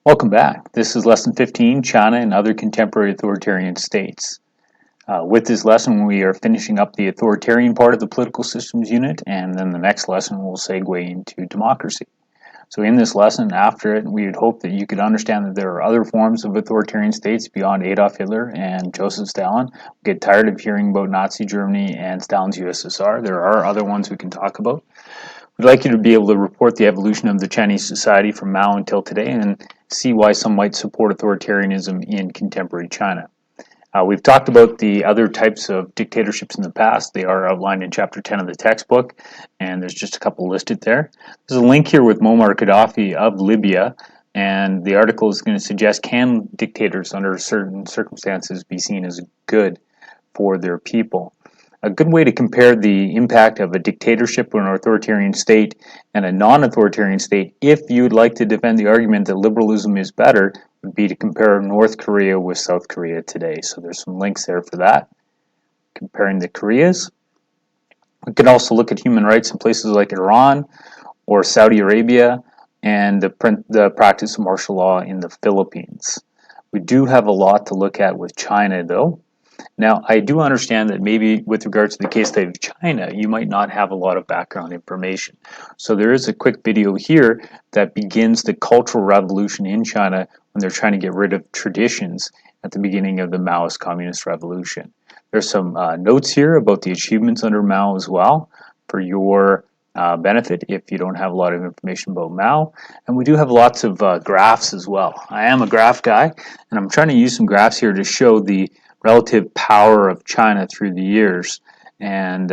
Welcome back. This is Lesson 15, China and Other Contemporary Authoritarian States. With this lesson, we are finishing up the authoritarian part of the political systems unit, and then the next lesson will segue into democracy. So in this lesson, after it, we would hope that you could understand that there are other forms of authoritarian states beyond Adolf Hitler and Joseph Stalin. We get tired of hearing about Nazi Germany and Stalin's USSR. There are other ones we can talk about. We'd like you to be able to report the evolution of the Chinese society from Mao until today and see why some might support authoritarianism in contemporary China. We've talked about the other types of dictatorships in the past. They are outlined in Chapter 10 of the textbook, and there's just a couple listed there. There's a link here with Muammar Gaddafi of Libya, and the article is going to suggest, can dictators under certain circumstances be seen as good for their people? A good way to compare the impact of a dictatorship or an authoritarian state and a non-authoritarian state, if you'd like to defend the argument that liberalism is better, would be to compare North Korea with South Korea today. So there's some links there for that, comparing the Koreas. We can also look at human rights in places like Iran or Saudi Arabia and the practice of martial law in the Philippines. We do have a lot to look at with China, though. Now, I do understand that maybe with regards to the case study of China, you might not have a lot of background information. So there is a quick video here that begins the Cultural Revolution in China when they're trying to get rid of traditions at the beginning of the Maoist Communist Revolution. There's some notes here about the achievements under Mao as well for your benefit if you don't have a lot of information about Mao. And we do have lots of graphs as well. I am a graph guy, and I'm trying to use some graphs here to show the relative power of China through the years, and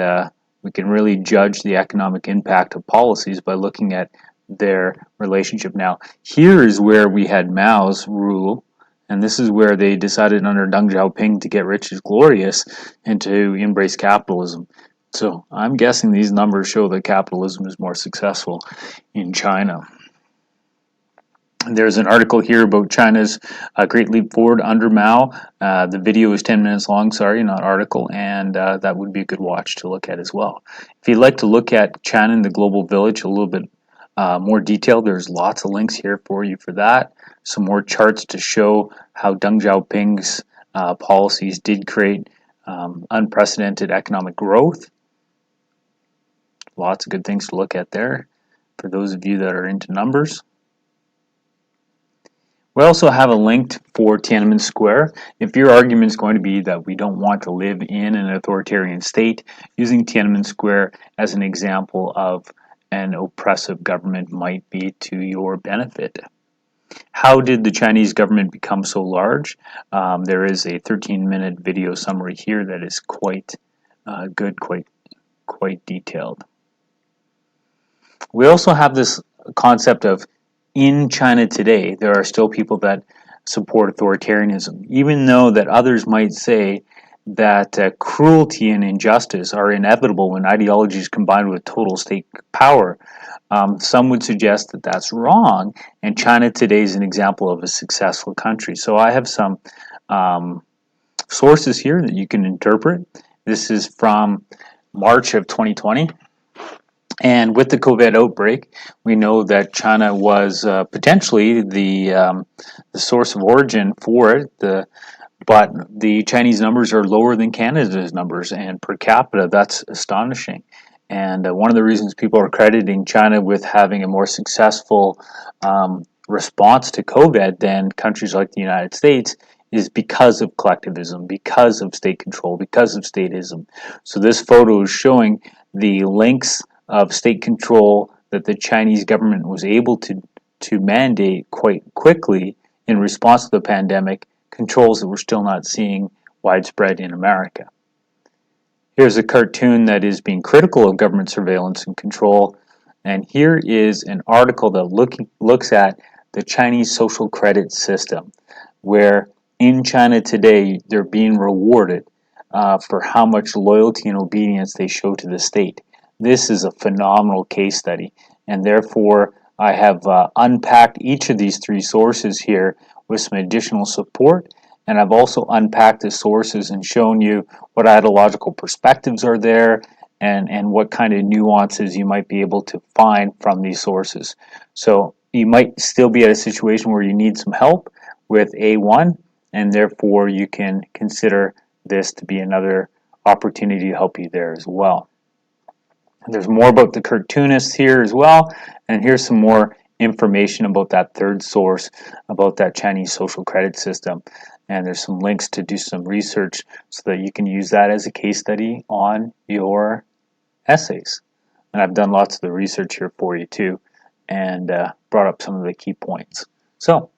we can really judge the economic impact of policies by looking at their relationship. Now, here is where we had Mao's rule, and this is where they decided under Deng Xiaoping to get rich is glorious and to embrace capitalism. So I'm guessing these numbers show that capitalism is more successful in China. There's an article here about China's Great Leap Forward under Mao. The video is 10 minutes long, sorry, not article, and that would be a good watch to look at as well. If you'd like to look at China and the Global Village a little bit more detailed, there's lots of links here for you for that. Some more charts to show how Deng Xiaoping's policies did create unprecedented economic growth. Lots of good things to look at there for those of you that are into numbers. We also have a link for Tiananmen Square. If your argument is going to be that we don't want to live in an authoritarian state, using Tiananmen Square as an example of an oppressive government might be to your benefit. How did the Chinese government become so large? There is a 13-minute video summary here that is quite good, quite detailed. We also have this concept of, in China today, there are still people that support authoritarianism, even though that others might say that cruelty and injustice are inevitable when ideology is combined with total state power. Some would suggest that that's wrong, and China today is an example of a successful country. So I have some sources here that you can interpret. This is from March of 2020. And with the COVID outbreak, we know that China was potentially the source of origin for it. But the Chinese numbers are lower than Canada's numbers, and per capita, that's astonishing. And one of the reasons people are crediting China with having a more successful response to COVID than countries like the United States is because of collectivism, because of state control, because of statism. So this photo is showing the links of state control that the Chinese government was able to mandate quite quickly in response to the pandemic, controls that we're still not seeing widespread in America. Here's a cartoon that is being critical of government surveillance and control, and here is an article that looks at the Chinese social credit system, where in China today they're being rewarded for how much loyalty and obedience they show to the state. This is a phenomenal case study, and therefore I have unpacked each of these three sources here with some additional support, and I've also unpacked the sources and shown you what ideological perspectives are there and what kind of nuances you might be able to find from these sources. So you might still be at a situation where you need some help with A1, and therefore you can consider this to be another opportunity to help you there as well. There's more about the cartoonists here as well, and here's some more information about that third source, about that Chinese social credit system. And there's some links to do some research so that you can use that as a case study on your essays. And I've done lots of the research here for you too, and brought up some of the key points. So,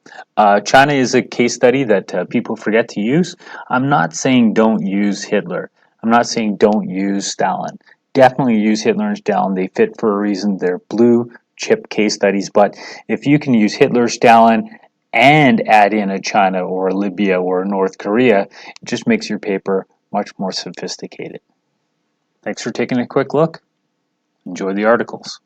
China is a case study that people forget to use. I'm not saying don't use Hitler. I'm not saying don't use Stalin. Definitely use Hitler and Stalin. They fit for a reason. They're blue chip case studies. But if you can use Hitler, Stalin, and add in a China or a Libya or a North Korea, it just makes your paper much more sophisticated. Thanks for taking a quick look. Enjoy the articles.